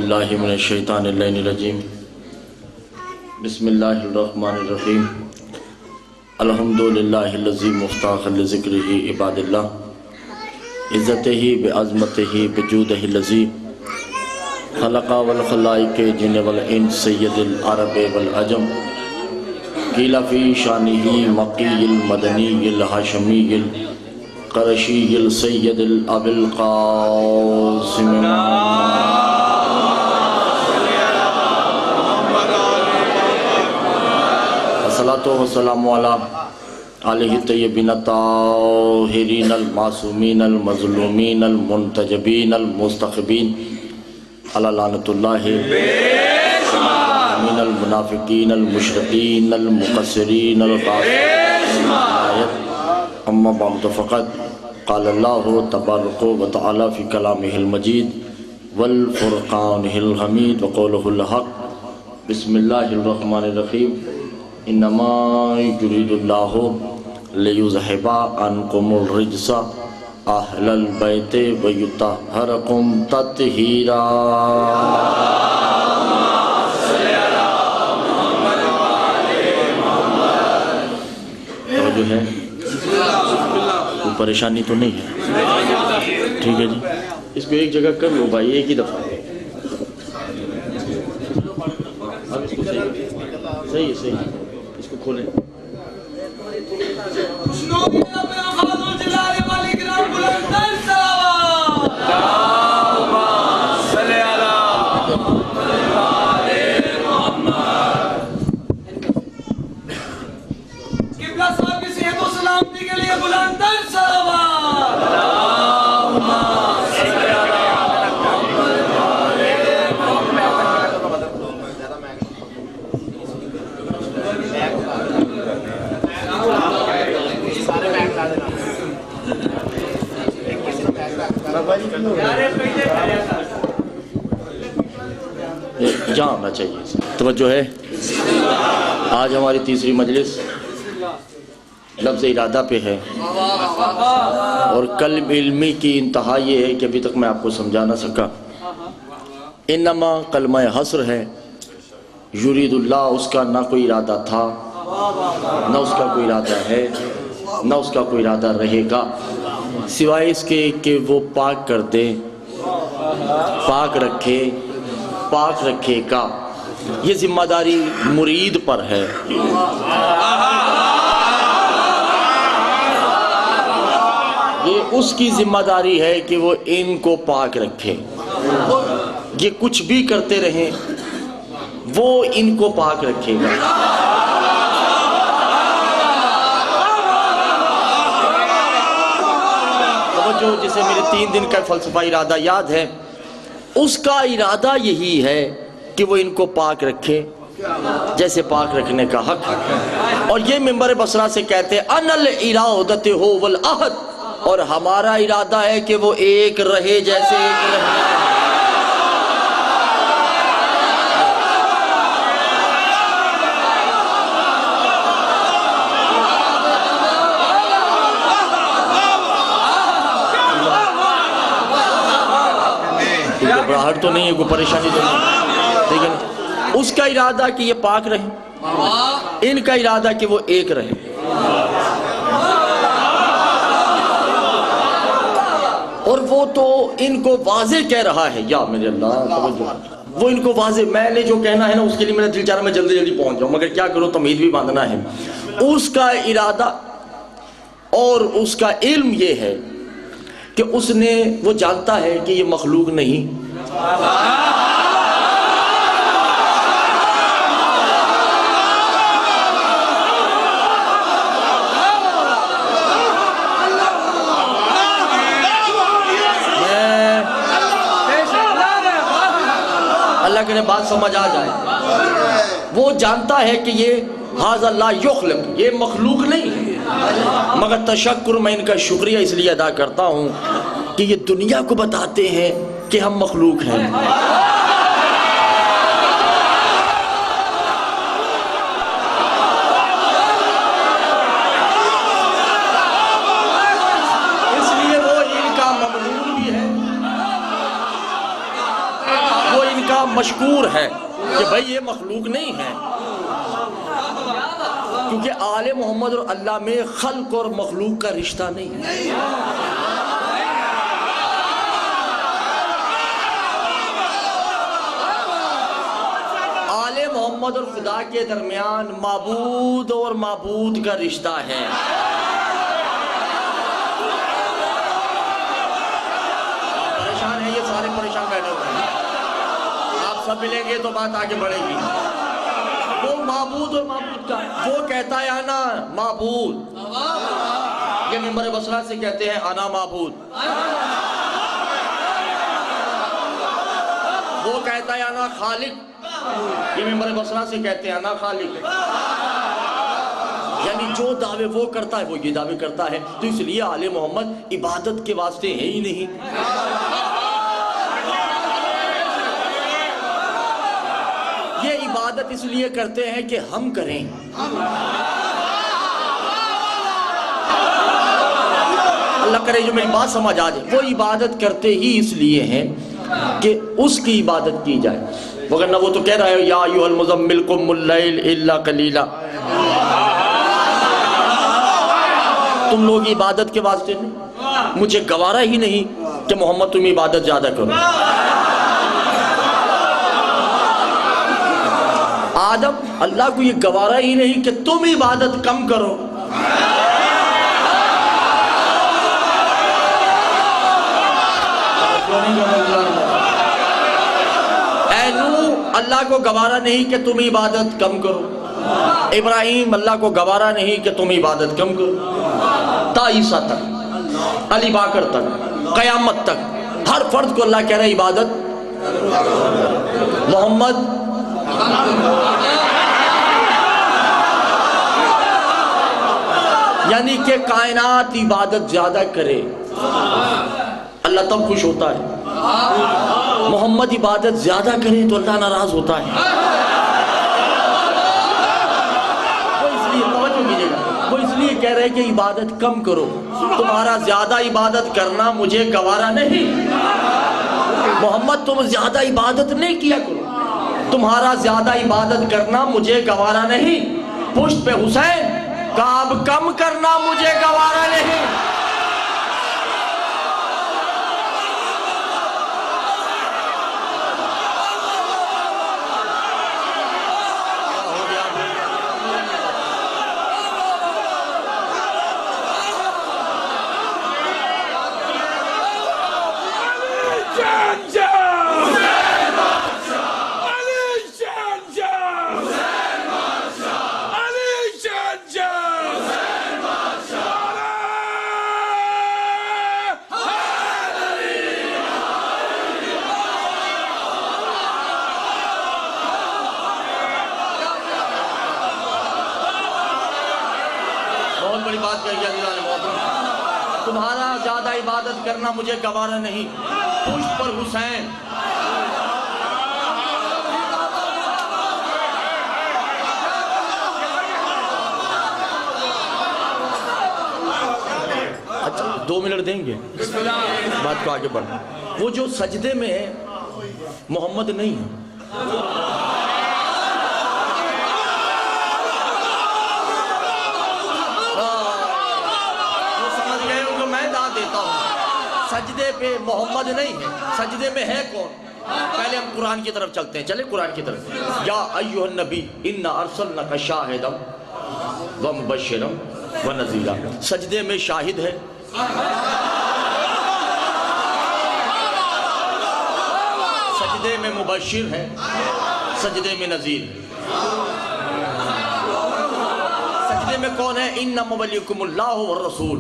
बिल्लाहि मिनश्शैतानिर्रजीम बिस्मिल्लाहिर्रहमानिर्रहीम अल्हम्दुलिल्लाहिल्लज़ी मुफ्ताख़ लिज़िक्रिही इबादिल्लाह इज़्ज़तिही बिअज़मतिही बिजूदिहिल्लज़ी खलक़ा वल खलाइक़ जिन्न वल इंस सय्यदुल अरब वल अजम क़ील फ़ी शानिही मक़ील मदनील हाशमील क़रशील सय्यदुल अबुल क़ासिम अस्सलातु वस्सलामु अला आलिहि तय्यबीन ताहिरीन अल मासूमीन अल मज़लूमीन अल मुंतजबीन अल मुस्तख़बीन अला लानतुल्लाहि मिनल मुनाफ़िक़ीन अल मुशरिक़ीन अल मुक़स्सिरीन अल ग़ाफ़िलीन अम्मा बअद फ़क़द क़ाल अल्लाहु तबारक व तआला फ़ी कलामिहिल मजीद वल फ़ुरक़ानिहिल हमीद व क़ौलुहुल हक़ बिस्मिल्लाहिर रहमानिर रहीम इन्नमा युरीदुल्लाहु लियुज़हिबा अन्कुमुर रिज्सा अहलल बैति व युतहहिरकुम तत्हीरा। तो जो है कोई परेशानी तो नहीं है, ठीक है जी। इसको एक जगह कर लो भाई, एक ही दफ़ा। अब इसको सही है, सही है, इसको खोलें। जहाँ आना चाहिए। तवज्जो है, आज हमारी तीसरी मजलिस लफ्ज़ इरादा पे है और कल इल्मी की इंतहा ये है कि अभी तक मैं आपको समझा ना सका। इन्नमा कलमा हस्र है, युरीदुल्लाह उसका ना कोई इरादा था, ना उसका कोई इरादा है, ना उसका कोई इरादा रहेगा, सिवाय इसके कि वो पाक कर दे, पाक रखे, पाक रखेगा। ये जिम्मेदारी मुरीद पर है। ये उसकी जिम्मेदारी है कि वो इनको पाक रखे। ये कुछ भी करते रहें, वो इनको पाक रखेगा। तो जो जिसे मेरे 3 दिन का फ़लसफ़ा इरादा याद है, उसका इरादा यही है कि वो इनको पाक रखे जैसे पाक रखने का हक है। और ये मिंबर बसरा से कहते अनल इरादत हो वल अहद, और हमारा इरादा है कि वो एक रहे जैसे एक रहे। घबराहट तो नहीं है, कोई परेशानी तो नहीं, ठीक है। उसका इरादा कि ये पाक रहे, इनका इरादा कि वो एक रहे। और वो तो इनको वाज़े कह रहा है, या मेरे अल्लाह, वो इनको वाज़े, मैंने जो कहना है ना उसके लिए मेरा दिल चाह रहा मैं जल्दी जल्दी पहुंच जाऊं, मगर क्या करूं, तमीज़ भी बांधना है। उसका इरादा और उसका इल्म ये है कि उसने, वो जानता है कि ये मखलूक नहीं, अल्लाह के बात समझ आ जाए। वो जानता है कि ये हाज़ा ला युखलक, ये मखलूक नहीं है, मगर तशक्कुर मैं इनका शुक्रिया इसलिए अदा करता हूँ कि ये दुनिया को बताते हैं कि हम मखलूक हैं। इसलिए वो इनका मखलूक भी है, वो इनका है कि भाई ये मखलूक नहीं है, क्योंकि आले मोहम्मद और अल्लाह में खल्क और मखलूक का रिश्ता नहीं है। आले मोहम्मद और खुदा के दरमियान माबूद और माबूद का रिश्ता है। परेशान है, ये सारे परेशान बैठे हुए हैं, आप सब मिलेंगे तो बात आगे बढ़ेगी। वो माबूद और माबूद का, वो कहता है आना माबूद, ये मिंबर बसरा से कहते हैं आना माबूद। वो कहता है आना खालिक, ये मिंबर बसरा से कहते हैं आना खालिक। यानी जो दावे वो करता है वो ये दावे करता है। तो इसलिए आले मोहम्मद इबादत के वास्ते है ही नहीं। ये इबादत इसलिए करते हैं कि हम करें। अल्लाह करे जो मेरी बात समझ आ जाए, वो इबादत करते ही इसलिए हैं कि उसकी इबादत की जाए, वरना वो तो कह रहा है या अय्युहल मुज़म्मिल कुमिल लैल इल्ला कलीला। तुम लोग इबादत के वास्ते नहीं, मुझे गवारा ही नहीं कि मोहम्मद तुम इबादत ज्यादा करो। आदम अल्लाह को ये गवारा ही नहीं कि तुम इबादत कम करो। अल्लाह को गवारा नहीं कि तुम इबादत कम करो। इब्राहिम अल्लाह को गवारा नहीं कि तुम इबादत कम करो। ता ईसा तक, अली बाकर तक, कयामत तक हर फर्द को अल्लाह कह रहा है इबादत। मोहम्मद यानी कि कायनात इबादत ज्यादा करे, अल्लाह तब खुश होता है। मोहम्मद इबादत ज्यादा करे तो अल्लाह नाराज होता है। वो इसलिए तवज्जो कीजिएगा, वो इसलिए कह रहे हैं कि इबादत कम करो, तुम्हारा ज्यादा इबादत करना मुझे गवारा नहीं। मोहम्मद तुम ज्यादा इबादत नहीं किया करो, तुम्हारा ज्यादा इबादत करना मुझे गवारा नहीं। पुष्ट पे हुसैन का अब कम करना मुझे गवारा नहीं। बड़ी बात कही है, तुम्हारा ज्यादा इबादत करना मुझे गवारा नहीं। पुष्ट पर हुसैन अच्छा 2 मिनट देंगे, बात को आगे बढ़ा। वो जो सजदे में है मोहम्मद नहीं है। सजदे पे मोहम्मद नहीं है, सजदे में है कौन? पहले हम कुरान की तरफ चलते हैं, चले कुरान की तरफ। या अय्युहन नबी इन्ना अरसलनाका शाहिदम व मुबश्शिरम व नज़ीरा। सजदे में शाहिद है, सजदे में मुबश्शिर है, सजदे में नज़ीर। सजदे में कौन है? इन्ना मवलियुकुमुल्लाहु व रसूल।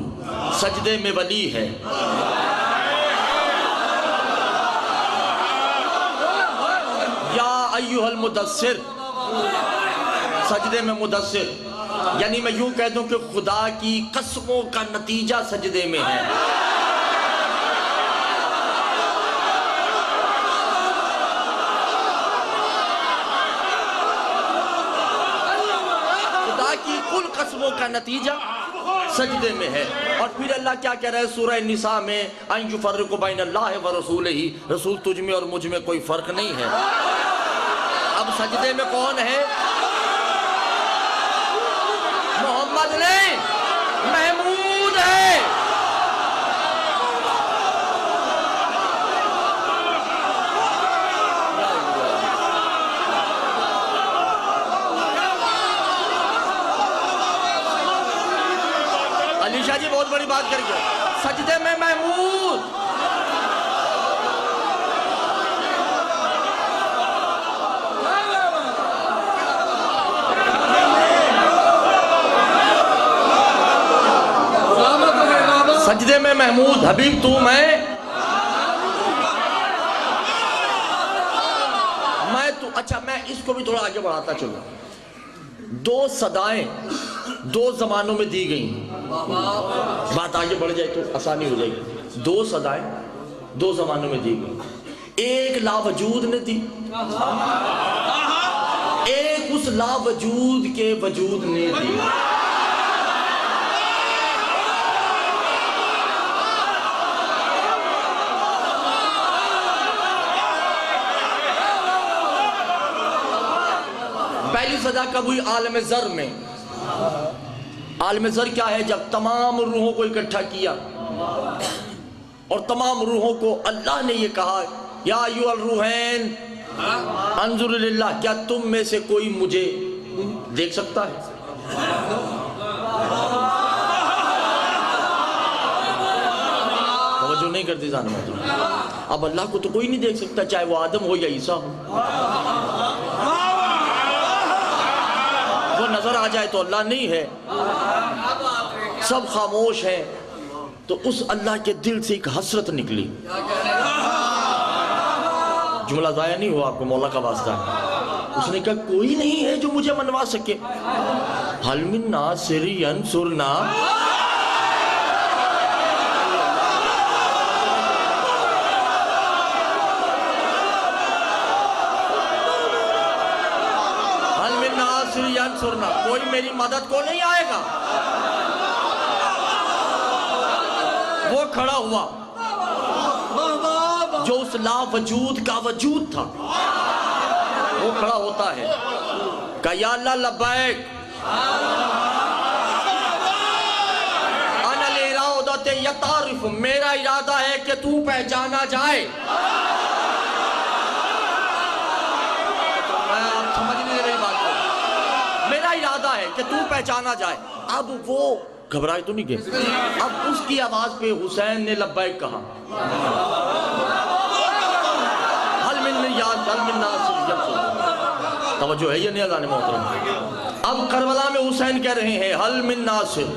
सजदे में वली है। या अय्युहल मुदस्सिर, सजदे में मुदस्सिर। यानी मैं यूं कह दूं कि खुदा की कसमों का नतीजा सजदे में है। खुदा की कुल कसमों का नतीजा सजदे में है। और फिर अल्लाह क्या कह रहा है सूरह निसा में, अन युफर्रिकु बैन अल्लाह व रसूलिही, रसूल तुझ में और मुझ में कोई फर्क नहीं है। सजदे में कौन है? मोहम्मद नहीं, महमूद है। अली शाह जी बहुत बड़ी बात करके, सजदे में महमूद। सजदे में महमूद, हबीब तू मैं तू। अच्छा, मैं इसको भी थोड़ा आगे बढ़ाता चलूं। दो सदाएं दो जमानों में दी गई, बात आगे बढ़ जाए तो आसानी हो जाएगी। दो सदाएं दो जमानों में दी गई, एक लावजूद ने दी, एक उस लावजूद के वजूद ने दी। पहली सदा कब हुई? आलम ज़र में। आलम ज़र क्या है? जब तमाम रूहों को इकट्ठा किया और तमाम रूहों को अल्लाह ने ये कहा, या अय्युहल रूहैन अंजुर लिल्लाह, क्या तुम में से कोई मुझे देख सकता है? तवज्जो नहीं करती जान मतलब। अब अल्लाह को तो कोई नहीं देख सकता, चाहे वो आदम हो या ईसा हो। वो नजर आ जाए तो अल्लाह नहीं है, सब खामोश हैं। तो उस अल्लाह के दिल से एक हसरत निकली। जुमला जाया नहीं हुआ आपको, मौला का वास्ता। उसने कहा कोई नहीं है जो मुझे मनवा सके। हल मिन नासिर यंसुरना, सुरना, कोई मेरी मदद को नहीं आएगा। वो खड़ा हुआ जो उस लावजूद का वजूद था, वो खड़ा होता है, कहा या अल्लाह लब्बैक, अना लिरादत यतारिफ, मेरा इरादा है कि तू पहचाना जाए। आप समझ नहीं रही बात को, मेरा इरादा है कि तू पहचाना जाए। अब वो घबराए तो नहीं गए। अब उसकी आवाज पे हुसैन ने लब्बैक कहा। हल मिन याद हल मिन नासिर, तवज्जो है ये नहीं अज़ान मोहतरम। अब करबला में हुसैन कह रहे हैं हल मिन नासिर,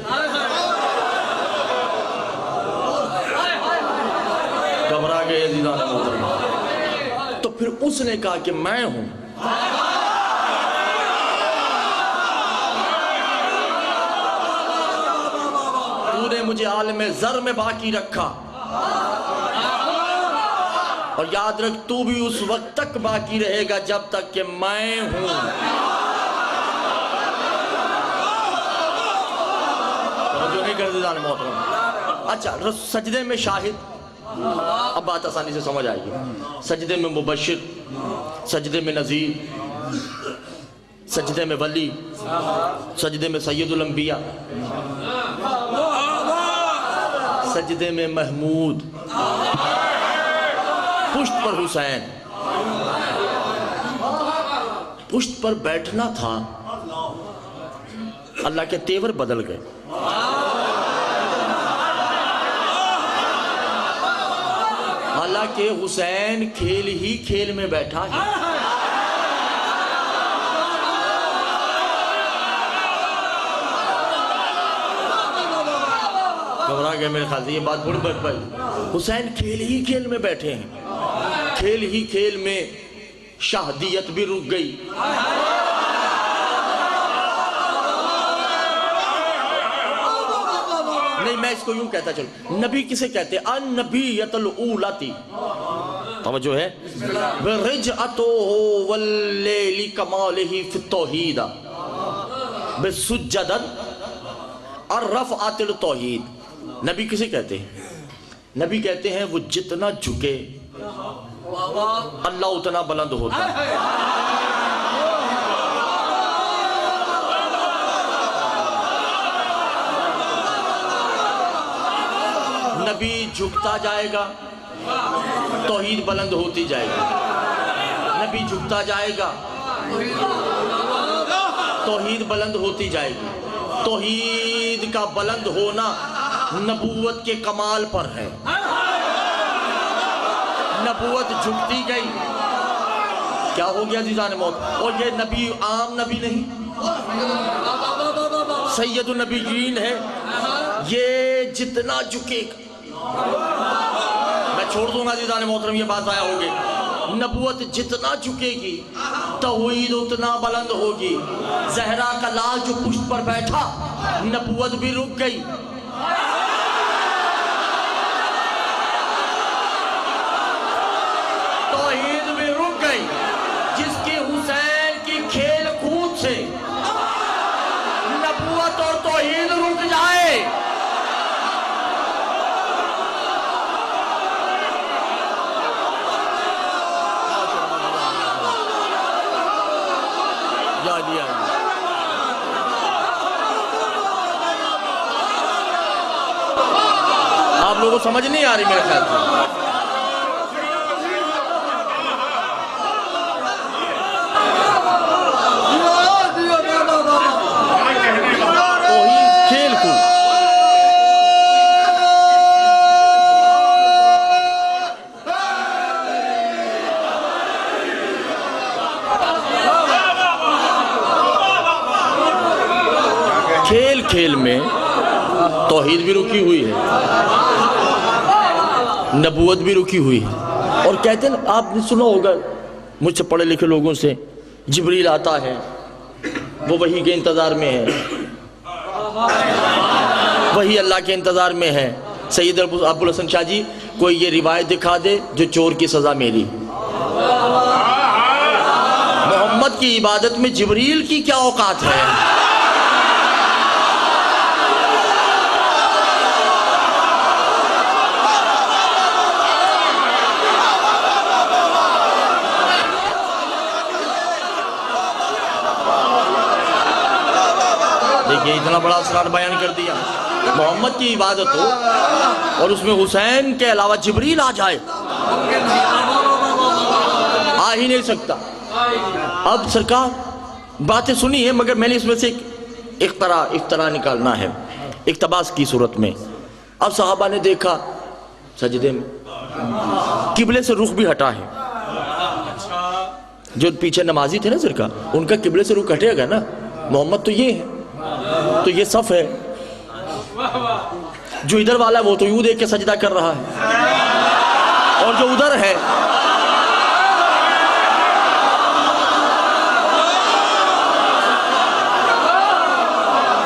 घबरा गए अज़ीज़ान मोहतरम। तो फिर उसने कहा कि मैं हूं। तूने मुझे आलम ज़र में बाकी रखा, और याद रख तू भी उस वक्त तक बाकी रहेगा जब तक कि मैं हूं। जो नहीं कर देता मोहतरम। अच्छा, सजदे में शाहिद, अब बात आसानी से समझ आएगी। सजदे में मुबशिर, सजदे में नज़ीर, सजदे में वली, सजदे में सैयदुल अंबिया, सजदे में महमूद, पुष्ट पर हुसैन। पुष्ट पर बैठना था, अल्लाह के तेवर बदल गए। हालांकि हुसैन खेल ही खेल में बैठा है। घबरा गया मेरे ख्याल से, ये बात बड़ी बच पाई। हुसैन खेल ही खेल में बैठे हैं, खेल ही खेल में शाहदियत भी रुक गई। नहीं, मैं इसको यूं कहता चलूं, नबी किसे कहते हैं? अन नबीयतुल ऊलाती, तवज्जो है। बिरिजअतुहु वल्लैलि कमालिही फित तौहीद, बिसुज्जदन अर्रफअतिल तौहीद। नबी किसे कहते हैं? नबी कहते हैं वो जितना झुके अल्लाह उतना बुलंद होता है। नबी झुकता जाएगा, तौहीद बुलंद होती जाएगी। नबी झुकता जाएगा, तौहीद बुलंद होती जाएगी। तौहीद का बुलंद होना नबूवत के कमाल पर है। नबूवत झुकती गई, क्या हो गया जीजान मौत? और ये नबी आम नबी नहीं, सैयदुन नबीयीन है। ये जितना झुकेगा, मैं छोड़ दूंगा जीजान मोहतरम, ये बात आया होगी। नबूवत जितना झुकेगी तौहीद उतना बुलंद होगी। जहरा का लाल जो पुष्ट पर बैठा, नबूवत भी रुक गई। तौहीद भी रुक गई। जिसकी हुसैन की खेल कूद से नबूवत और तौहीद रुक जाए, आप लोगों को समझ नहीं आ रही मेरे ख्याल से। खेल कूद खेल खेल में तौहीद भी रुकी हुई है, नबूवत भी रुकी हुई है। और कहते हैं, आपने सुना होगा मुझसे पढ़े लिखे लोगों से, जिब्रील आता है, वो वही के इंतज़ार में है, वही अल्लाह के इंतज़ार में है। सैयद अबुल हसन शाह जी, कोई ये रिवायत दिखा दे जो चोर की सज़ा मेरी। मोहम्मद की इबादत में जिब्रील की क्या औकात है? देखिए, इतना बड़ा असरार बयान कर दिया। मोहम्मद की इबादत हो और उसमें हुसैन के अलावा जिब्रील आ जाए, आ ही नहीं सकता। अब सरकार बातें सुनी है, मगर मैंने इसमें से इफ्तरा निकालना है इक्तबास की सूरत में। अब सहाबा ने देखा सजदे में किबले से रुख भी हटा है। जो पीछे नमाजी थे ना सरकार, उनका किबले से रुख हटेगा ना। मोहम्मद तो ये है, तो ये सफ है। जो इधर वाला है वो तो यूं देख के सजदा कर रहा है, और जो उधर है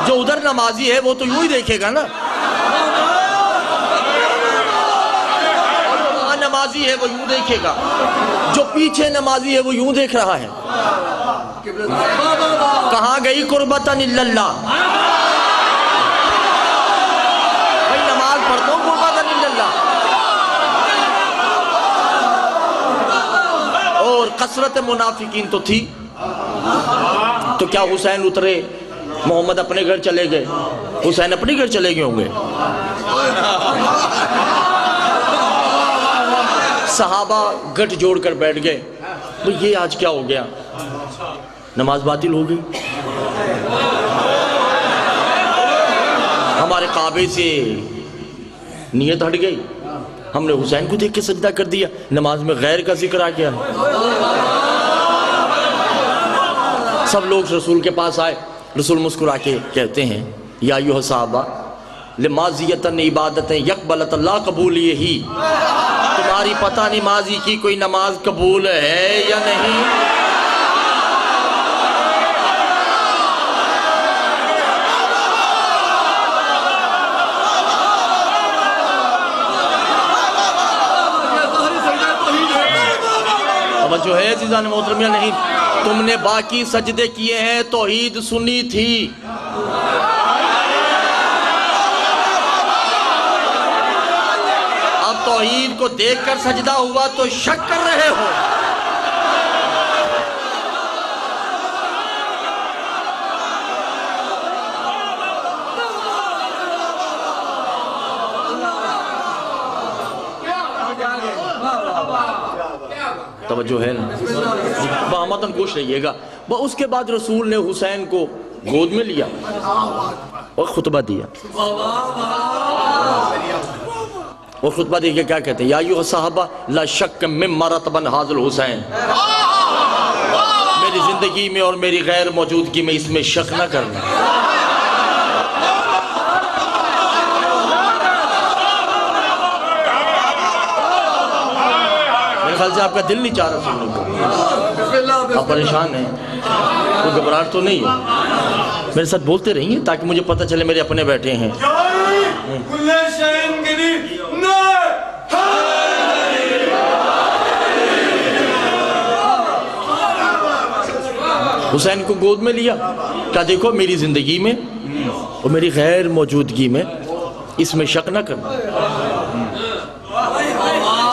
जो उधर नमाजी है वो तो यूं ही देखेगा ना, और जो वहां नमाजी है वो यूं देखेगा। जो पीछे नमाजी है वो यूं देख रहा है। कहाँ गई कुर्बतन इल्लल्लाह? भाई नमाज पढ़ता हूँ, कुर्बतन इल्लल्लाह। और कसरत मुनाफिकीन तो थी। तो क्या हुसैन उतरे, मोहम्मद अपने घर चले गए, हुसैन अपने घर चले गए होंगे? सहाबा गठ जोड़ कर बैठ गए, तो ये आज क्या हो गया? नमाज बातिल हो गई। हमारे काबे से नियत हट गई, हमने हुसैन को देख के सजदा कर दिया। नमाज में गैर का जिक्र आ गया। सब लोग रसूल के पास आए। रसूल मुस्कुरा के कहते हैं, या अय्युहा सहाबा लिमाज़ियतन इबादतें यकबलत अल्लाह कबूल यही। तुम्हारी पता नहीं माजी की कोई नमाज कबूल है या नहीं। जो है जीज़ान मोहतरम या नहीं, तुमने बाकी सजदे किए हैं, तौहीद सुनी थी। अब तौहीद को देखकर सजदा हुआ तो शक कर रहे हो। तवज्जो है ना, बहामतन खुश रहिएगा। वह उसके बाद रसूल ने हुसैन को गोद में लिया और खुतबा दिया। और खुतबा दे के क्या कहते हैं, या अय्युहा सहाबा ला शक्क मिम्मा रतबन हाज़िल हुसैन, मेरी जिंदगी में और मेरी गैर मौजूदगी में इसमें शक न करना। मेरे ख्याल से आपका दिल नहीं चाह रहा सुनने को, आप परेशान हैं, कोई घबराहट तो नहीं है। मेरे साथ बोलते रहिए ताकि मुझे पता चले मेरे अपने बैठे हैं। हुसैन को गोद में लिया, क्या देखो मेरी जिंदगी में और मेरी गैर मौजूदगी में इसमें शक न करना।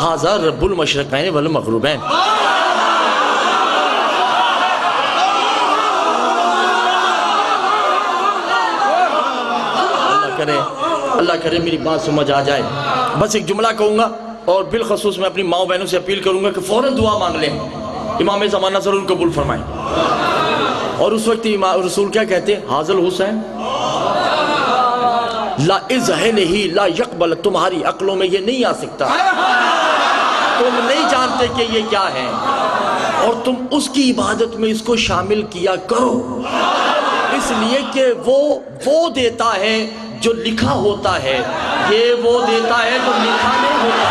हाज़ा रब्बुल मशरिक़ैन वल मग़रिबैन। अल्लाह करे मेरी बात समझ आ जाए। बस एक जुमला कहूँगा और बिलखसूस मैं अपनी माँ बहनों से अपील करूँगा कि फ़ौरन दुआ मांग लें, इमाम ज़माना ज़रूर कबूल फरमाएं। और उस वक्त रसूल क्या कहते हैं, हाज़िल हुसैन ला इज़हनिही ला यक़बल, तुम्हारी अक्लों में ये नहीं आ सकता, तुम नहीं जानते कि ये क्या है, और तुम उसकी इबादत में इसको शामिल किया करो, इसलिए कि वो देता है जो लिखा होता है, ये वो देता है जो लिखा नहीं होता।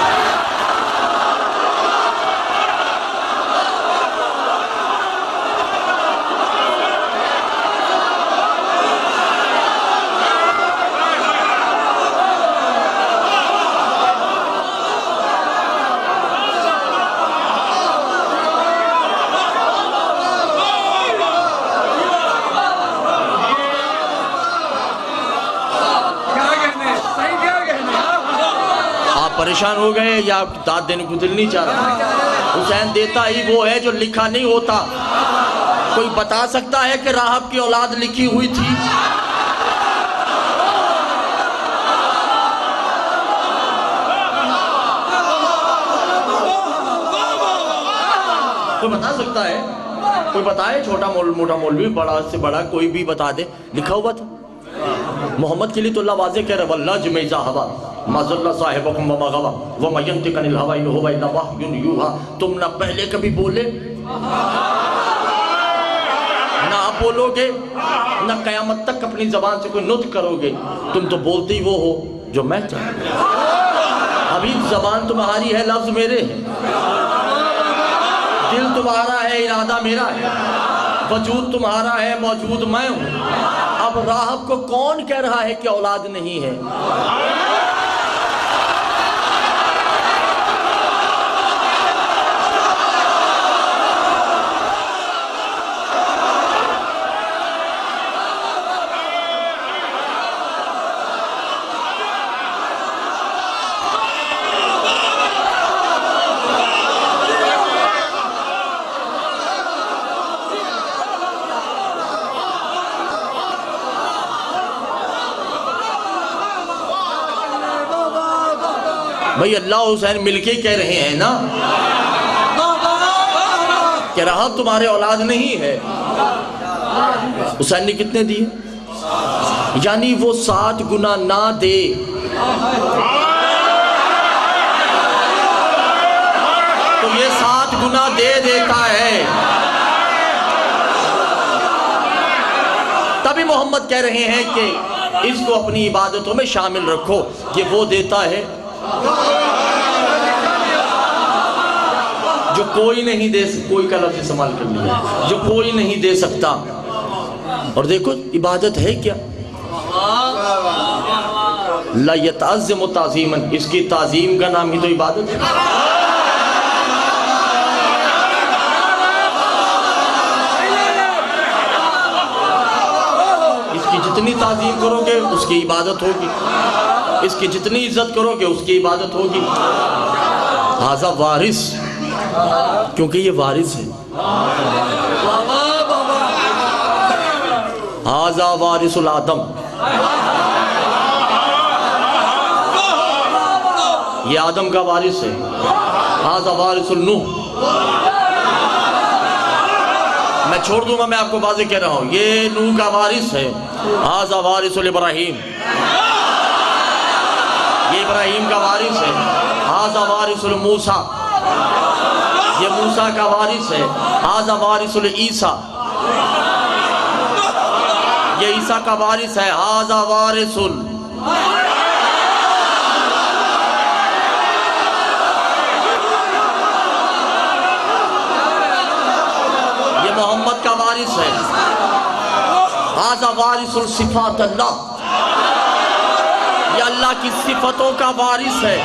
परेशान हो गए या दाद देने को दिल नहीं चाह रहा। हुसैन देता ही वो है जो लिखा नहीं होता। कोई बता सकता है कि राहब की औलाद लिखी हुई थी? कोई बता सकता है? कोई बताए, छोटा मोटा मौलवी, बड़ा से बड़ा कोई भी बता दे लिखा हुआ था। मोहम्मद के लिए तो अल्लाह वाज़े कह रहा वल्ला जुमैज़ा हवा माज़ल्ला साहिबकुम व मग़वा व मयंतिक़ु अनिल हवा इन हुवा इल्ला वह्युन यूहा। तुम ना पहले कभी बोले ना आप बोलोगे ना क़यामत तक अपनी ज़बान से कोई नुत्क़ करोगे। तुम तो बोलते ही वो हो जो मैं चाहता हूँ। अभी ज़बान तुम्हारी है, लफ्ज़ मेरे हैं, दिल तुम्हारा है, इरादा मेरा है, वजूद तुम्हारा है, मौजूद मैं हूँ। अब राहब को कौन कह रहा है कि औलाद नहीं है? भाई अल्लाह हुसैन मिलके कह रहे हैं ना कि राहब तुम्हारे औलाद नहीं है। हुसैन ने कितने दिए? यानी वो 7 गुना ना दे तो ये 7 गुना दे देता है। तभी मोहम्मद कह रहे हैं कि इसको अपनी इबादतों में शामिल रखो, ये वो देता है जो कोई नहीं दे, कोई का लफ्ज़ इस्तेमाल कर लिया, जो कोई नहीं दे सकता। और देखो इबादत है क्या, ला यतअज़्ज़मु ताज़ीमन, इसकी ताज़ीम का नाम ही तो इबादत है। इसकी जितनी ताज़ीम करोगे उसकी इबादत होगी, इसकी जितनी इज्जत करोगे उसकी इबादत होगी। हाज़ा वारिस, क्योंकि ये वारिस है। हाज़ा वारिसुल आदम, ये आदम का वारिस है। हाज़ा वारिसुल नूह, मैं छोड़ दूंगा, मैं आपको वाज़ेह कह रहा हूँ, ये नूह का वारिस है। हाज़ा वारिसुल इब्राहीम, ये इब्राहीम का वारिस है। हाज़ा वारिसुल मूसा, ये मूसा का वारिस है। हाज़ा वारिसुल ईसा, ये ईसा का वारिस है। हाज़ा वारिसुल, ये मोहम्मद का वारिस है। हाज़ा वारिसुल सिफ़ात अल्लाह, ये अल्लाह की सिफतों का वारिस है।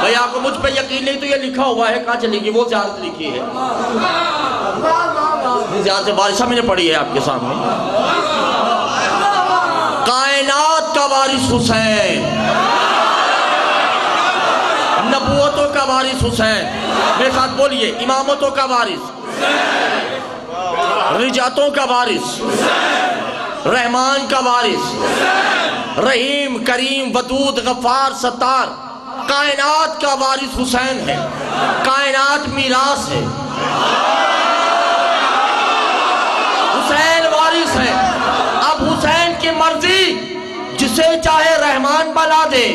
भाई आपको मुझ पे यकीन नहीं तो ये लिखा हुआ है, कहाँ चलेगी वो ज़ियारत लिखी है, ज़ियारत बारिशा मैंने पढ़ी है आपके सामने। कायनात का वारिस हुसैन, नबूवतों का वारिस हुसैन। मेरे साथ बोलिए, इमामतों का वारिस, रिजातों का वारिस, रहमान का वारिस, रहीम करीम वदूद गफ्फार सत्तार, कायनात का वारिस हुसैन है। कायनात मीरास है, हुसैन वारिस है। अब हुसैन की मर्जी, जिसे चाहे रहमान बना दे,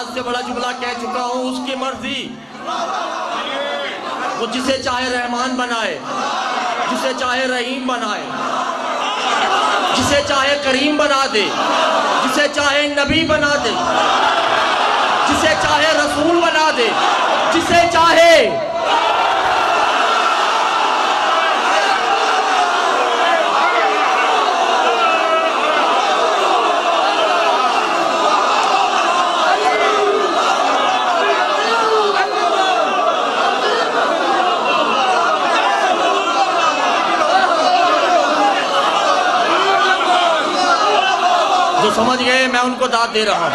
से बड़ा जुमला कह चुका हूं, उसकी मर्जी, वो जिसे चाहे रहमान बनाए, जिसे चाहे रहीम बनाए, जिसे चाहे करीम बना दे, जिसे चाहे नबी बना दे, जिसे चाहे रसूल बना दे, जिसे चाहे जो समझ गए, मैं उनको दाद दे रहा हूं।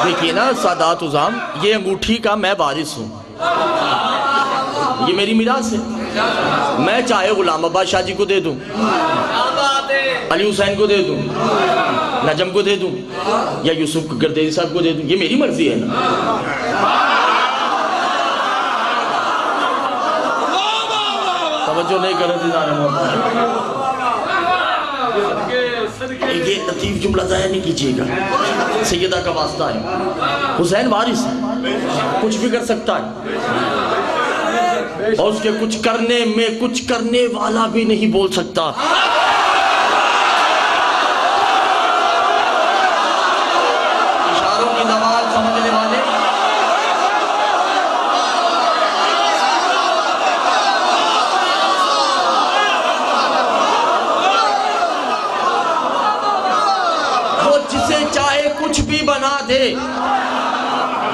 देखिए ना सादात उज़ाम, ये अंगूठी का मैं वारिस हूं, ये मेरी मिरास है। मैं चाहे गुलाम अब्बास शाह जी को दे दूं, अली हुसैन को दे दूं, नजम को दे दूं, या यूसुफ गर्देजी साहब को दे दूं, ये मेरी मर्जी है ना। जो नहीं कर ये लतीफ जुमला ज़ाया नहीं कीजिएगा, सैयदा का वास्ता है। हुसैन वारिस है, कुछ भी कर सकता है, और उसके कुछ करने में कुछ करने वाला भी नहीं बोल सकता। इशारों की नमाज समझने वाले चाहे कुछ भी बना दे,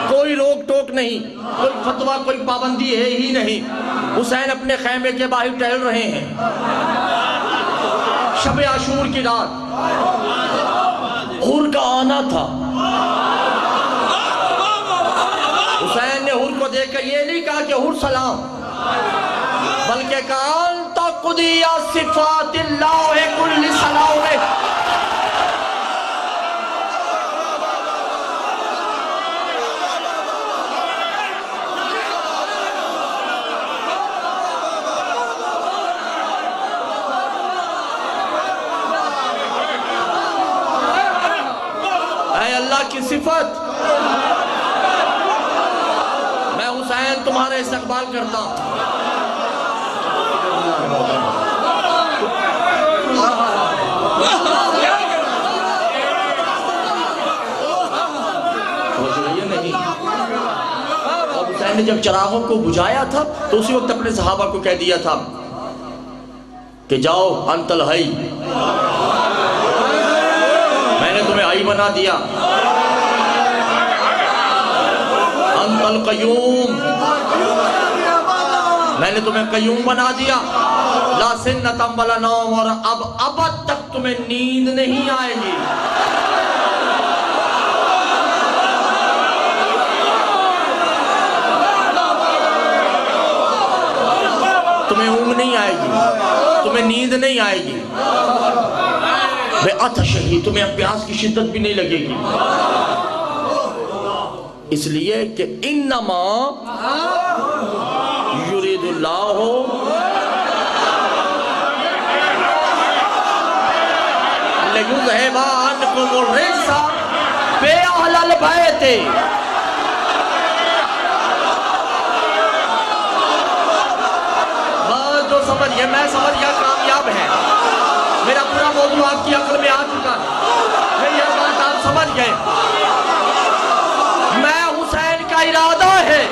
कोई रोक टोक नहीं, कोई फतवा, कोई पाबंदी है ही नहीं। हुसैन अपने खैमे के बाहर टहल रहे हैं, शब आशूर की रात, हुर का आना था। हुसैन ने हुर को देखकर ये नहीं कहा कि हुर सलाम, बल्कि कहा अंता कुदिया सिफातिल्लाह कुल्ली सलाम। अल्लाह की सिफत, मैं हुसैन तुम्हारा इस्तकबाल करता हूं। नहीं, और हुसैन ने जब चरागों को बुझाया था तो उसी वक्त अपने सहाबा को कह दिया था कि जाओ अंतल हई, मैंने तुम्हें हई बना दिया, अंतल कयूम, मैंने तुम्हें कयूम बना दिया, ला सिन्नतम वला नौम, और अब तक तुम्हें नींद नहीं आएगी। तुम्हें ऊँग नहीं आएगी, तुम्हें नींद नहीं आएगी, बेअतशही, तुम्हें प्यास की शिद्दत भी नहीं लगेगी। इसलिए कि इन्नमा युरीदुल्लाहु लियुज़हिबा अन्कुमुर रिज्सा बिअहलिल बैत। जो समझ गया, मैं समझ गया, कामयाब है। मेरा पूरा मौजूद आपकी अक्ल में आ चुका है, मेरी यह बात आप समझ गए। मैं हुसैन का इरादा है,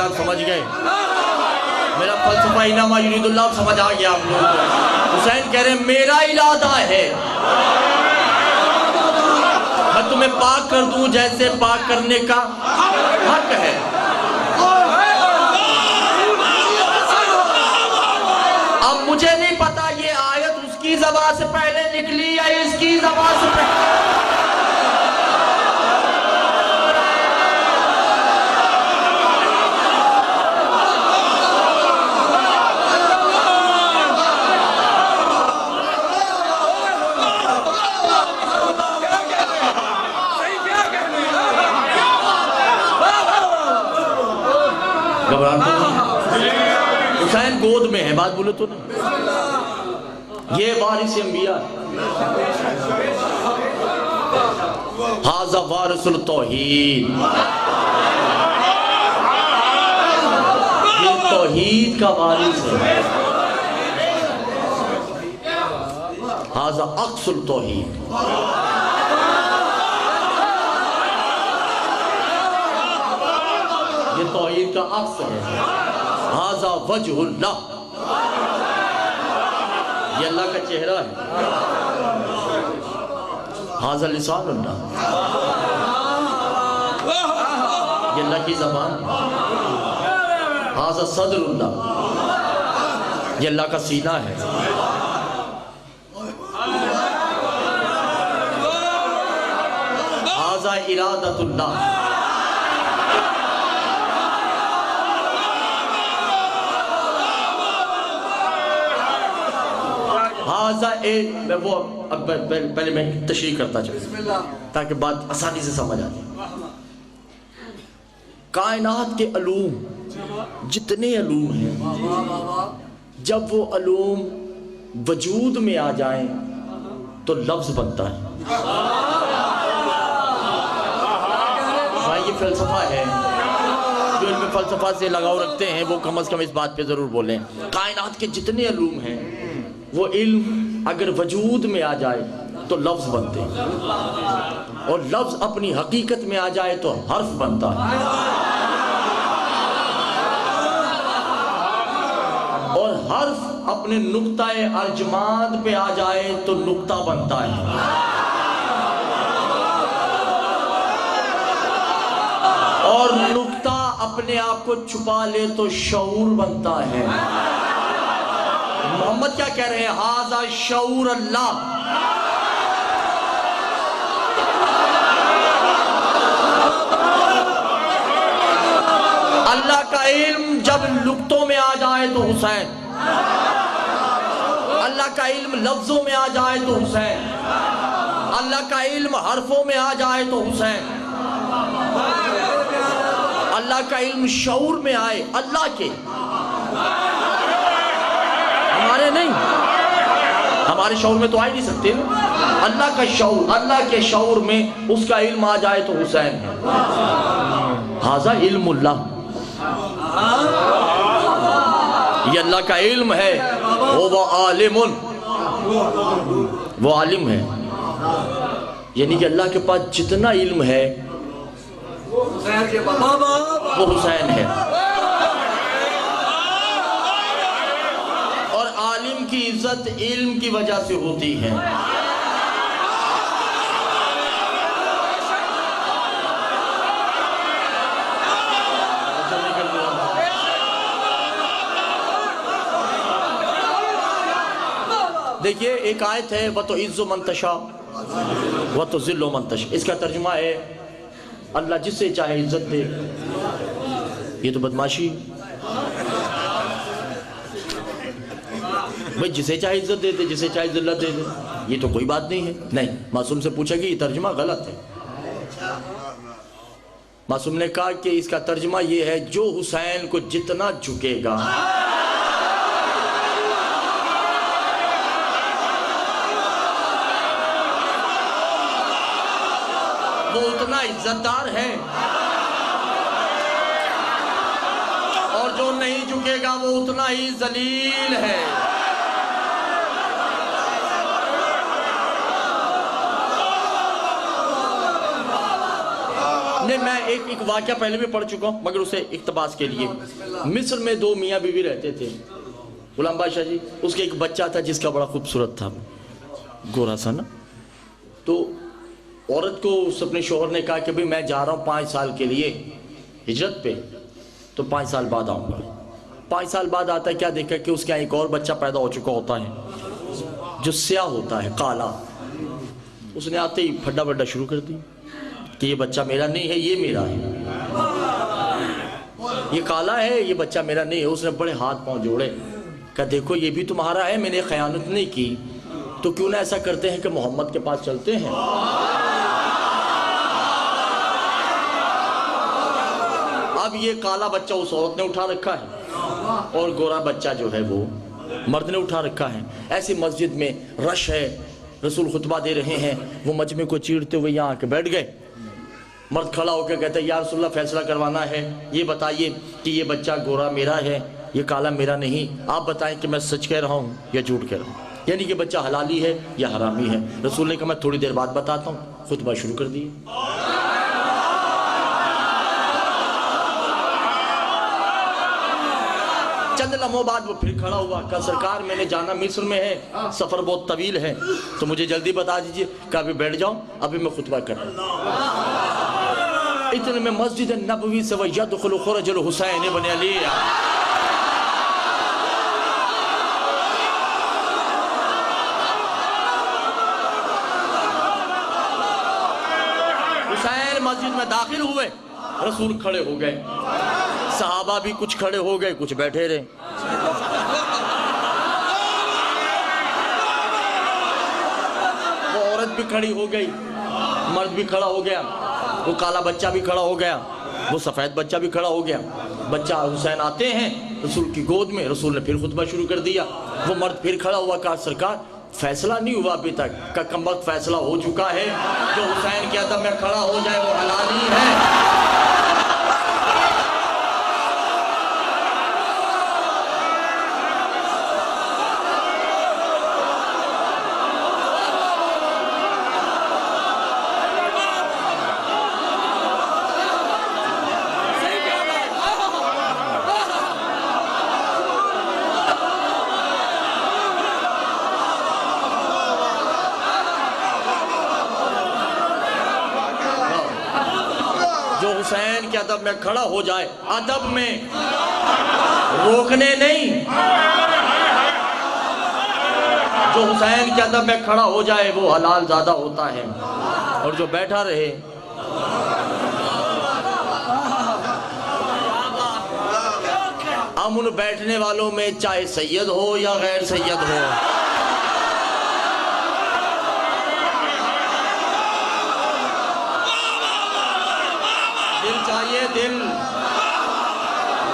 आप समझ गए। मेरा फलसफा इन्नमा युरीदुल्लाह समझ आ गया आप लोगों को। हुसैन कह रहे हैं मेरा इरादा है मैं तुम्हें पाक कर दूं जैसे पाक करने का हक है। अब मुझे नहीं पता ये आयत उसकी ज़बान से पहले निकली या इसकी ज़बान से पहले। हुसैन गोद में है, बात बोले तो नहीं। ये वारिस अंबिया, हाज़ा वारिसुल तौहीद, ये तौहीद का वारिस है। हाज़ा अक्सुल तौहीद, ये तौहीद का अक्स है। हाज़ा वजहुल्लाह, ये अल्लाह का चेहरा है। हाज़ा लिसानुल्लाह, ये अल्लाह की ज़बान है। हाज़ा सदरुल्लाह, ये अल्लाह का सीना है। हाज़ा इरादतुल्लाह, मैं वो अब पहले मैं तशरीह करता चलूं ताकि बात आसानी से समझ आ जाए। कायनात के अलूम जितने अलूम हैं, जब वो अलूम वजूद में आ जाएं तो लफ्ज़ बनता है। भाई ये फ़लसफ़ा है, जो इनमें फ़लसफ़ा से लगाव रखते हैं वो कम से कम इस बात पे ज़रूर बोलें। कायनात के जितने अलूम हैं वो इल्म अगर वजूद में आ जाए तो लफ्ज बनते हैं, और लफ्ज अपनी हकीकत में आ जाए तो हर्फ बनता है, और हर्फ अपने नुक्ताए अर्जमांद पे आ जाए तो नुक्ता बनता है, और नुक्ता अपने आप को छुपा ले तो शऊर बनता है। मोहम्मद क्या कह रहे हैं? हाज़ा शऊर अल्लाह। अल्लाह का इल्म जब नुक्तों में आ जाए तो हुसैन, अल्लाह का इल्म लफ्जों में आ जाए तो हुसैन, अल्लाह का इल्म हरफों में आ जाए तो हुसैन, अल्लाह का इल्म शऊर में आए, अल्लाह के, हमारे नहीं, हमारे शऊर में तो आ ही नहीं सकते। अल्लाह का शऊर, अल्लाह के शऊर में उसका इल्म आ जाए तो हुसैन है। हाज़ा इल्मुल्लाह, ये अल्लाह का इल्म है। वो आलिमुन, वो आलिम है, यानी कि अल्लाह के पास जितना इल्म है वो हुसैन है। और आलिम की इज्जत इल्म की वजह से होती है। देखिए एक आयत है, वह तो इज्जो मंतशा वह तो जिल्लो मंतशा, इसका तर्जुमा है अल्लाह जिसे चाहे इज्जत दे। ये तो बदमाशी, भाई जिसे चाहे इज्जत दे दे, जिसे चाहे जिल्लत दे दे, ये तो कोई बात नहीं है। नहीं, मासूम से पूछा कि ये तर्जुमा गलत है। मासूम ने कहा कि इसका तर्जुमा ये है, जो हुसैन को जितना झुकेगा वो उतना इज्जतदार है, और जो नहीं झुकेगा वो उतना ही जलील है। नहीं, मैं एक वाक़या पहले भी पढ़ चुका हूं, मगर उसे इक्तबास के लिए। मिस्र में दो मियाँ बीवी रहते थे, गुलाम बादशाह जी। उसके एक बच्चा था जिसका बड़ा खूबसूरत था, गोरा सा ना। तो औरत को उस अपने शोहर ने कहा कि भाई मैं जा रहा हूँ 5 साल के लिए हिजरत पे, तो 5 साल बाद आऊँगा। 5 साल बाद आता है, क्या देखा कि उसके यहाँ एक और बच्चा पैदा हो चुका होता है जो स्याह होता है, काला। उसने आते ही फड्डा फड्डा शुरू कर दी कि ये बच्चा मेरा नहीं है, ये मेरा है, ये काला है, ये बच्चा मेरा नहीं है। उसने बड़े हाथ पांव जोड़े, कहा देखो ये भी तुम्हारा है, मैंने खयानत नहीं की, तो क्यों ना ऐसा करते हैं कि मोहम्मद के पास चलते हैं। अब ये काला बच्चा उस औरत ने उठा रखा है, और गोरा बच्चा जो है वो मर्द ने उठा रखा है। ऐसी मस्जिद में रश है, रसूल खुतबा दे रहे हैं, वो मजमे को चीरते हुए यहाँ आके बैठ गए। मर्द खड़ा होकर कहता है, या रसूलल्लाह फैसला करवाना है, ये बताइए कि ये बच्चा गोरा मेरा है, ये काला मेरा नहीं, आप बताएं कि मैं सच कह रहा हूँ या झूठ कह रहा हूँ, यानी कि बच्चा हलाली है या हरामी है। रसूल ने कहा मैं थोड़ी देर बाद बताता हूँ। खुतबा शुरू कर दिए। चंद लम्हों बाद वो फिर खड़ा हुआ, कहा सरकार मैंने जाना मिस्र में है, सफ़र बहुत तवील है, तो मुझे जल्दी बता दीजिए। कहा अभी बैठ जाओ, अभी मैं खुतबा कर रहा हूँ। इतने में मस्जिद नबवी से यदखुलु खुरजुल हुसैन इब्न अली, हुसैन मस्जिद में दाखिल हुए, रसूल खड़े हो गए, सहाबा भी कुछ खड़े हो गए, कुछ बैठे रहे। वो औरत भी खड़ी हो गई, मर्द भी खड़ा हो गया, वो काला बच्चा भी खड़ा हो गया, वो सफ़ेद बच्चा भी खड़ा हो गया। बच्चा हुसैन आते हैं रसूल की गोद में, रसूल ने फिर खुतबा शुरू कर दिया। वो मर्द फिर खड़ा हुआ, कहा सरकार फैसला नहीं हुआ अभी तक। का कमबख्त फैसला हो चुका है, जो हुसैन के अदब में खड़ा हो जाए वो हलाली है। जो हुसैन के अदब में खड़ा हो जाए, अदब में, रोकने नहीं, जो हुसैन के अदब में खड़ा हो जाए वो हलाल ज़्यादा होता है, और जो बैठा रहे हम उन बैठने वालों में चाहे सैयद हो या गैर सैयद हो,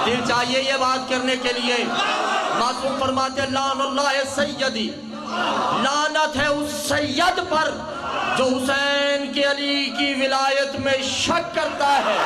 दिल चाहिए ये बात करने के लिए। मासूम फरमाते लानल्लाह सैयदी, लानत है उस सैयद पर जो हुसैन के अली की विलायत में शक करता है।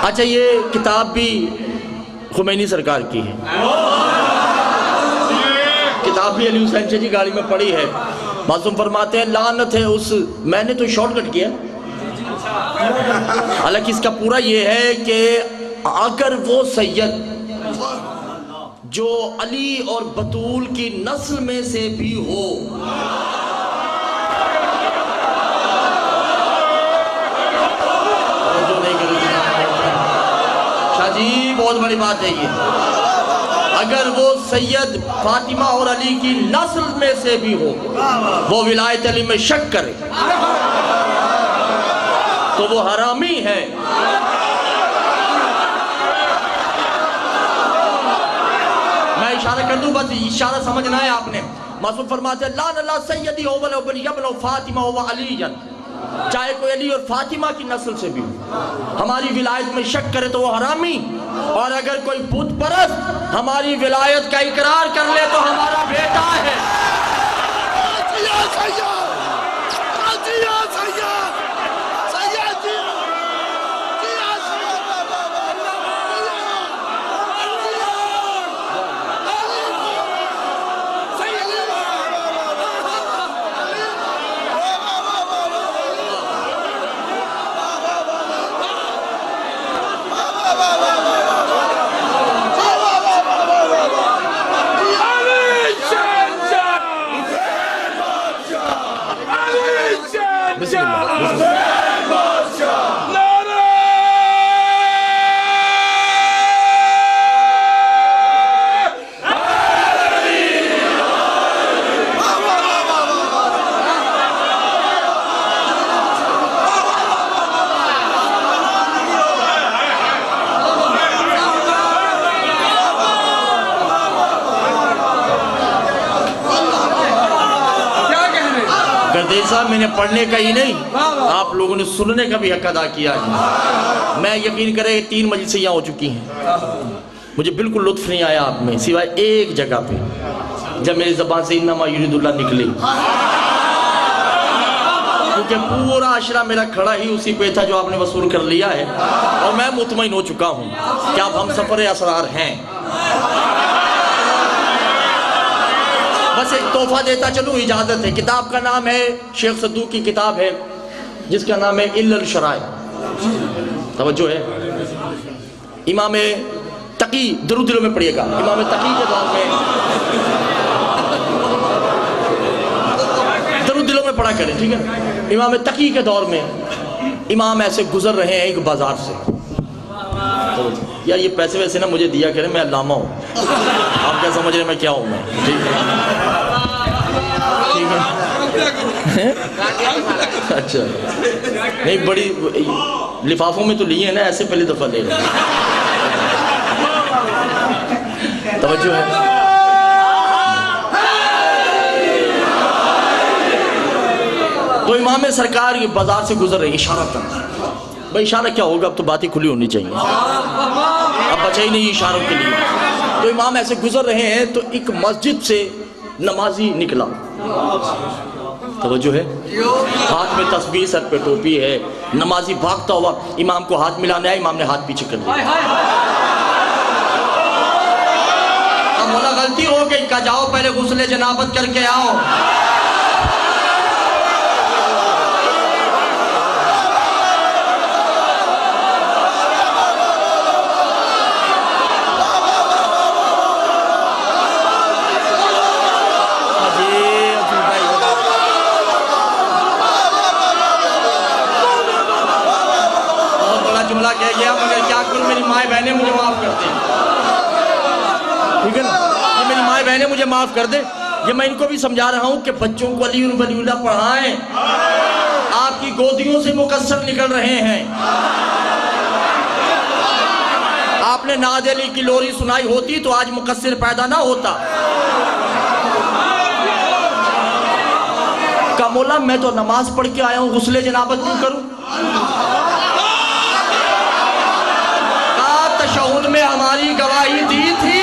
अच्छा, ये किताब भी खुमैनी सरकार की है, किताब भी अली हुसैन जी गाड़ी में पड़ी है। मासूम फरमाते हैं लानत है उस, मैंने तो शॉर्टकट किया, हालांकि इसका पूरा ये है कि अगर वो सैयद जो अली और बतूल की नस्ल में से भी हो, जी बहुत बड़ी बात है ये, अगर वो सैयद फातिमा और अली की नस्ल में से भी हो, वो विलायत अली में शक करे तो वो हरामी है। मैं इशारा कर दूं, बस इशारा समझना है आपने। मासूम फरमाते हैं लान अल्लाह सैयदी हो वलो बनी यबलो फातिमा हो व अलीजन, चाहे कोई अली और फातिमा की नस्ल से भी हमारी विलायत में शक करे तो वो हरामी, और अगर कोई बुत परस्त हमारी विलायत का इकरार कर ले तो हमारा बेटा है। मैंने पढ़ने का ही नहीं, आप लोगों ने सुनने का भी हक अदा किया है। मैं यकीन करें 3 मजलिसें यहाँ हो चुकी हैं, मुझे बिल्कुल लुत्फ नहीं आया आप में, सिवाय एक जगह पे जब मेरी ज़बान से इन्नमा युरिदुल्लाह निकली, क्योंकि पूरा आशरा मेरा खड़ा ही उसी पे था जो आपने वसूल कर लिया है, और मैं मुतमईन हो चुका हूँ कि आप हम सफ़र असरार हैं। बस एक तोहफा देता चलूँ, इजाज़त है। किताब का नाम है, शेख सद्दूक की किताब है जिसका नाम है इल्लल शराय, तवज्जो है। इमाम तकी, दरूद दिलों में पढ़िएगा, इमाम तकी के दौर में, दरूद दिलों में पढ़ा करें, ठीक है। इमाम तकी के दौर में इमाम ऐसे गुजर रहे हैं एक बाजार से, तो यार ये पैसे वैसे ना मुझे दिया करें, मैं अल्लामा हूँ, आप क्या समझ रहे हैं मैं क्या हूँ मैं, ठीक है। अच्छा, नहीं बड़ी लिफाफों में तो लिए हैं ना, ऐसे पहली दफा ले रहे हैं। तवज्जो है। तो इमाम सरकार ये बाजार से गुजर रहे, इशारा कर, भाई इशारा क्या होगा, अब तो बातें खुली होनी चाहिए, अब बचा ही नहीं इशारों के लिए। तो इमाम ऐसे गुजर रहे हैं तो एक मस्जिद से नमाजी निकला, तवज्जो है, हाथ में तस्बीह, सर पे टोपी है, नमाजी भागता हुआ इमाम को हाथ मिलाने आया, इमाम ने हाथ पीछे कर दिया। अब बोला गलती हो गई, कहा जाओ पहले गुस्ले जनाबत करके आओ। जुमला कह गया, मगर क्या करूं, मेरी माँ बहनें मुझे माफ़ कर दे, ठीक है ना, ये मेरी माँ बहनें मुझे माफ़ कर दे। ये मैं इनको भी समझा रहा हूँ कि बच्चों को अली वलीउल्लाह पढ़ाएं, आपकी गोदियों से मुकस्सर निकल रहे हैं। आपने नाज अली की लोरी सुनाई होती तो आज मुकस्सर पैदा ना होता। का मौला मैं तो नमाज पढ़ के आया हूँ, गुस्ले जनाबत क्यों करूं? तशहुद में हमारी गवाही दी थी,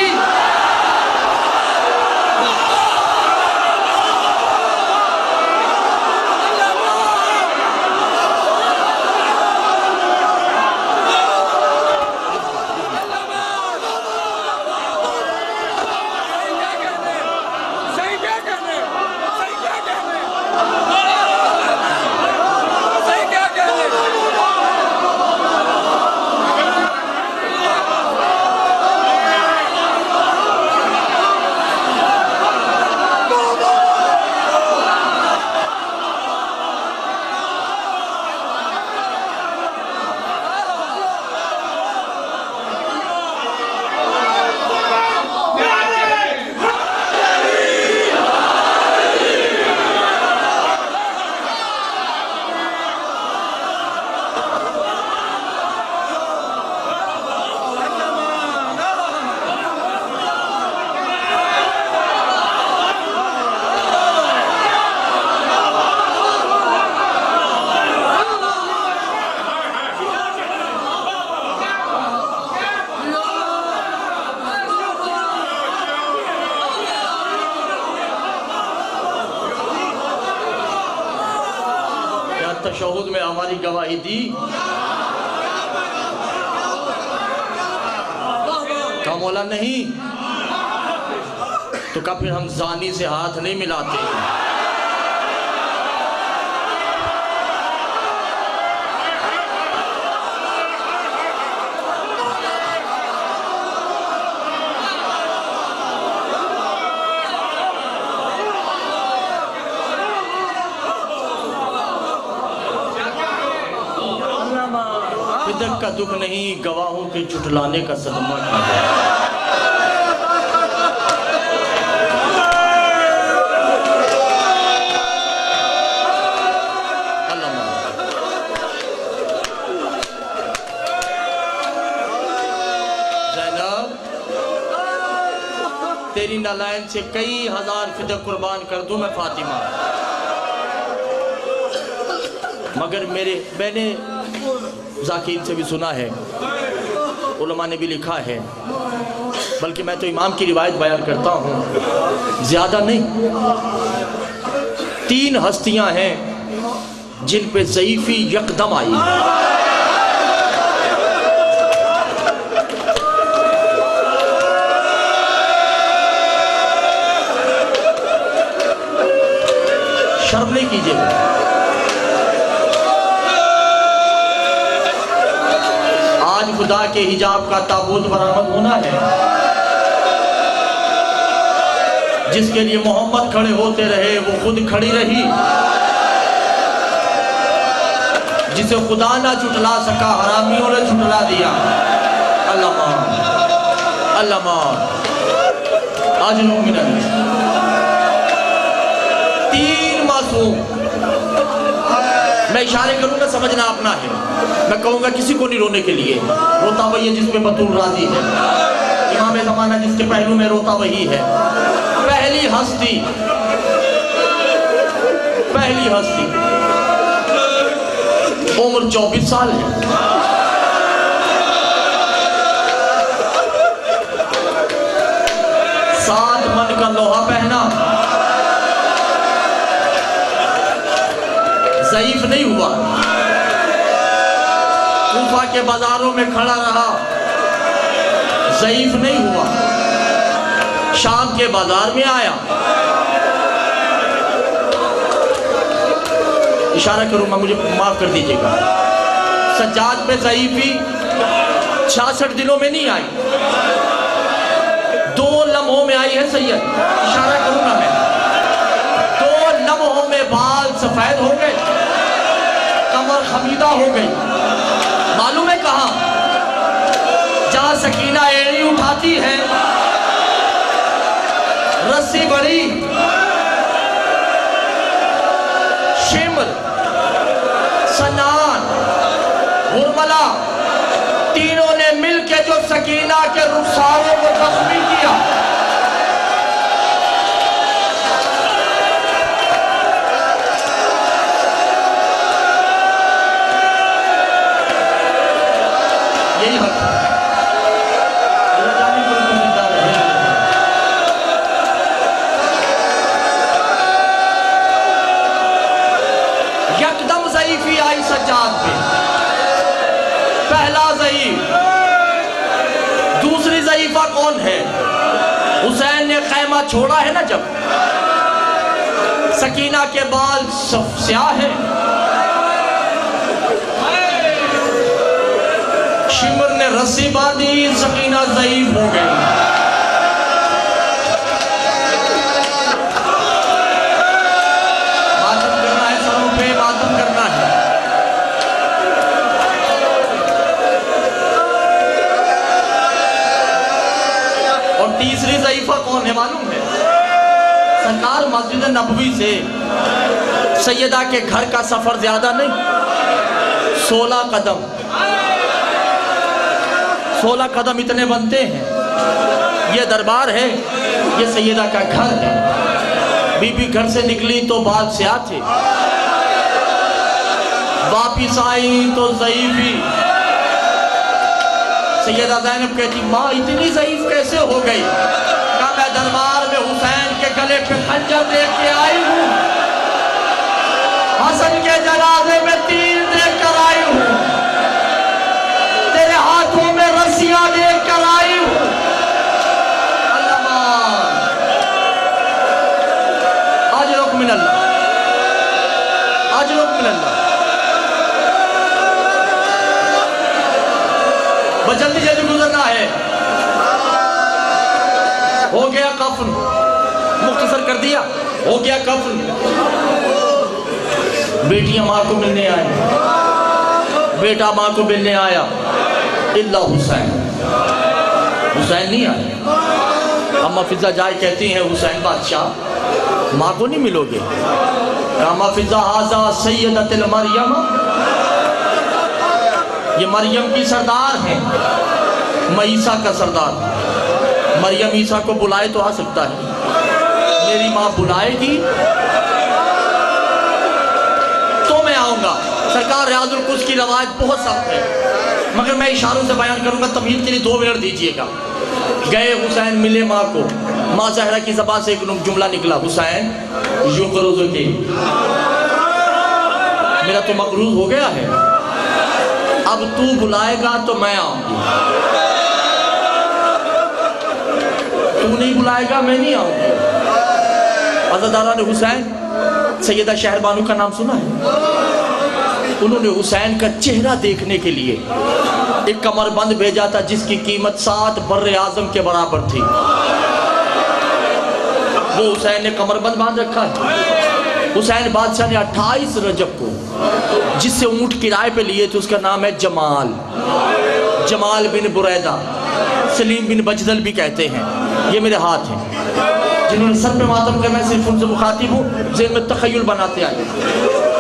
तशहुद में हमारी गवाही दी, का मौला नहीं तो का फिर हम जानी से हाथ नहीं मिलाते। बिदक का दुख नहीं, गवाहों के चुटलाने का सदमा था। ज़ैनब, तेरी नालायन से कई हजार फिदक कुर्बान कर दूं मैं फातिमा, मगर मैंने ज़ाकिर से भी सुना है, उलमा ने भी लिखा है, बल्कि मैं तो इमाम की रिवायत बयान करता हूँ, ज़्यादा नहीं, 3 हस्तियाँ हैं जिन पे ज़ईफ़ी यकदम आई। शर्म नहीं कीजिएगा, खुदा के हिजाब का ताबूत बरामद होना है, जिसके लिए मोहम्मद खड़े होते रहे वो खुद खड़ी रही, जिसे खुदा ना चुटला सका हरामियों ने चुटला दिया। अल्लाह अल्लाह आज 3 मासूम मैं इशारे करूँगा, समझना अपना है। मैं कहूँगा किसी को नहीं रोने के लिए, रोता वही है जिस पे बतूल राजी है। इमाम ज़माना जिसके पहलू में रोता वही है। पहली हस्ती उम्र 24 साल है। सात मन का लोहा पहना, ज़ईफ नहीं हुआ, कूफा के बाजारों में खड़ा रहा, ज़ईफ नहीं हुआ, शाम के बाजार में आया। इशारा करूंगा, मुझे माफ कर दीजिएगा। सज्जाद पे ज़ईफी 66 दिनों में नहीं आई, 2 लम्हों में आई है सैयद। इशारा करूंगा मैं, 2 लम्हों में बाल सफेद हो गए, कमर खमीदा हो गई। मालूम है कहां? जहां सकीना एड़ी उठाती है, रस्सी बड़ी, शिमर, सनान, हुरमला, तीनों ने मिलकर जो सकीना के रुखसारों को जख्मी किया, यही हक है। यकदम ज़ईफी आई सज्जाद पे, पहला ज़ईफ। दूसरी ज़ईफा कौन है? हुसैन ने खैमा छोड़ा है ना, जब सकीना के बाल स्याह है, शिमर ने रस्सी बांधी, सकीना ज़ईफ हो गई। मातम करना है, सरों पे मातम करना है। और तीसरी ज़ईफा कौन है मालूम है? सरकार मस्जिद नबवी से सैयदा के घर का सफर ज्यादा नहीं, 16 कदम। 16 कदम इतने बनते हैं। ये दरबार है, ये सैयदा का घर है। बीबी घर से निकली तो बाल स्याह थे, वापिस आई तो ज़ईफी। सैयदा ज़ैनब कहती, माँ इतनी ज़ईफ कैसे हो गई? कहा, मैं दरबार में हुसैन के गले पे खंजर देख के आई हूँ, हसन के जनाजे में तीर देख कर आई हूँ, तेरे हाथों में रस्सियां देख कर आई हूँ। अजरुक मिनल्लाह, अजरुक मिनल्लाह। बस जल्दी जल्दी गुजरना है। हो गया कफन, मुख्तसर कर दिया, हो गया कफन। बेटियां माँ को मिलने आई, बेटा माँ को मिलने आया, इल्ला हुसैन। हुसैन नहीं आया। अम्मा फिजा जाए कहती हैं, हुसैन बादशाह माँ को नहीं मिलोगे? अम्मा फिजा हाजा सैयदतुल मरियम, ये मरियम की सरदार है, मैं ईसा का सरदार। मरियम ईसा को बुलाए तो आ सकता है, मेरी माँ बुलाएगी तो मैं आऊँगा। सरकार रियाजुल कुछ की रवायत बहुत सख्त है, मगर मैं इशारों से बयान करूँगा, तमहीद के लिए 2 मिनट दीजिएगा। गए हुसैन, मिले माँ को। माँ ज़हरा की ज़बान से एक जुमला निकला, हुसैन यूँ करो तो के मेरा तो मकरूज हो गया है, अब तू बुलाएगा तो मैं आऊँगी, तू नहीं बुलाएगा मैं नहीं आऊँगी। अज़ादारा ने हुसैन, सैयदा शहरबानू का नाम सुना है? उन्होंने हुसैन का चेहरा देखने के लिए एक कमरबंद भेजा था, जिसकी कीमत 7 बर्रे आजम के बराबर थी। वो हुसैन ने कमरबंद बांध रखा है। हुसैन बादशाह ने 28 रजब को जिससे ऊँट किराए पे लिए थे, उसका नाम है जमाल, जमाल बिन बुरैदा, सलीम बिन बजदल भी कहते हैं। ये मेरे हाथ हैं, जिन्होंने सर पे मातम करना है, सिर्फ उनसे मुखातिब हूँ, ज़हन में तख़य्युल बनाते आए।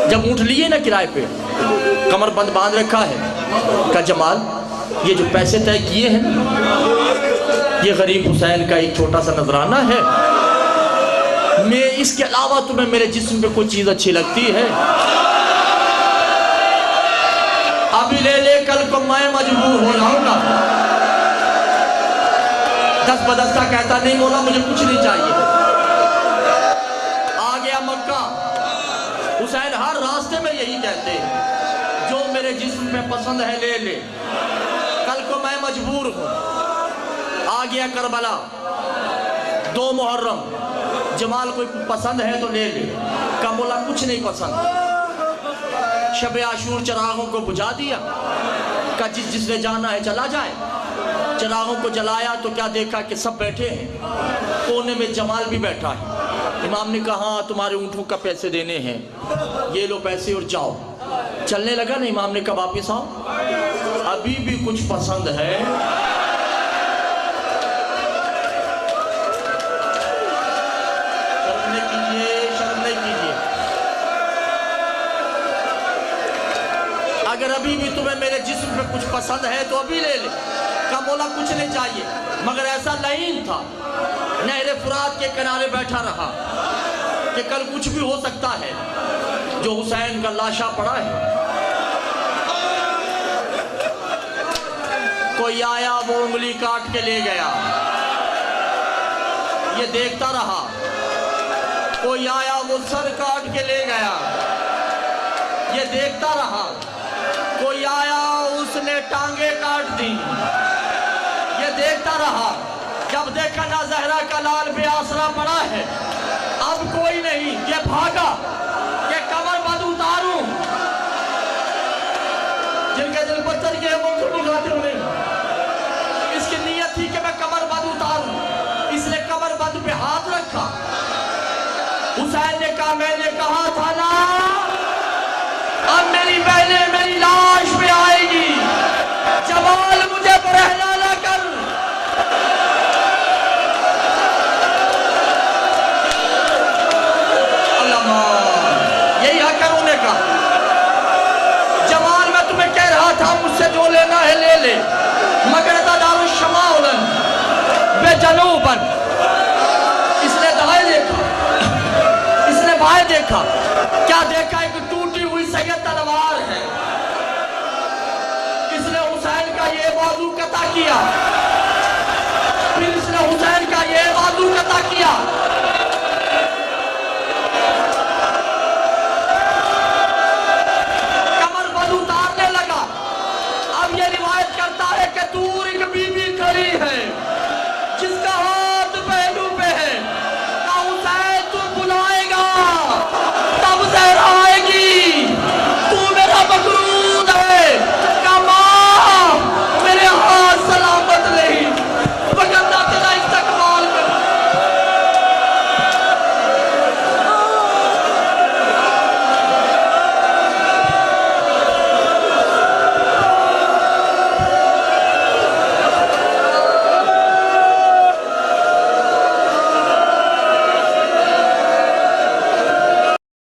जब ऊँट लिए ना किराए पे, कमर बंद बांध रखा है, का जमाल ये जो पैसे तय किए हैं ये गरीब हुसैन का एक छोटा सा नजराना है, मैं इसके अलावा तुम्हें मेरे जिस्म पे कोई चीज अच्छी लगती है? अभी ले ले, कल को मैं मजबूर हो जाऊंगा। दस बदस्ता कहता नहीं मौला मुझे कुछ नहीं चाहिए। आ गया मक्का। हुसैन हर रास्ते में यही कहते हैं, जो मेरे जिस्म पे पसंद है ले ले, कल को मैं मजबूर हूं। आ गया करबला, 2 मुहर्रम, जमाल कोई पसंद है तो ले ले, का मौला कुछ नहीं पसंद। शब आशूर चिरागों को बुझा दिया, का जिसने जाना है चला जाए। चिरागों को जलाया तो क्या देखा कि सब बैठे हैं, कोने में जमाल भी बैठा है। इमाम ने कहा तुम्हारे ऊँटों का पैसे देने हैं, ये लो पैसे और जाओ। चलने लगा ना, इमाम ने कहा वापिस आओ, अभी भी कुछ पसंद है? शर्म नहीं कीजिए। अगर अभी भी तुम्हें मेरे जिस्म पे कुछ पसंद है तो अभी ले ले, का मौला कुछ नहीं चाहिए। मगर ऐसा लईन था, नहरे फुरात के किनारे बैठा रहा कि कल कुछ भी हो सकता है। जो हुसैन का लाशा पड़ा है, कोई आया वो उंगली काट के ले गया, ये देखता रहा। कोई आया वो सर काट के ले गया, ये देखता रहा। कोई आया उसने टांगे काट दी, ये देखता रहा। जब देखा ना जहरा का लाल पे आसरा पड़ा है, अब कोई नहीं, ये भागा कि कमर बंद उतारूं। जिनके दिल पत्थर के वो खाते हुए इसकी नीयत थी कि मैं कमर बंद उतारूं, इसने कमर बंद पे हाथ रखा। हुसैन ने कहा मैंने कहा था ना, अब मेरी बहनें मेरी लाश पे आएगी, जमाल मुझे बरहना ना कर। यही हक है रोने का। जमाल मैं तुम्हें कह रहा था मुझसे जो लेना है ले ले, मगर दारुल शमाउलन बेजनूबन। इसने दाएं देखा, इसने बाएं देखा, क्या देखा? एक टूटी हुई सैयद तलवार है। इसने हुसैन का ये बाजू कता किया, फिर इसने हुसैन का ये बाजू कता किया।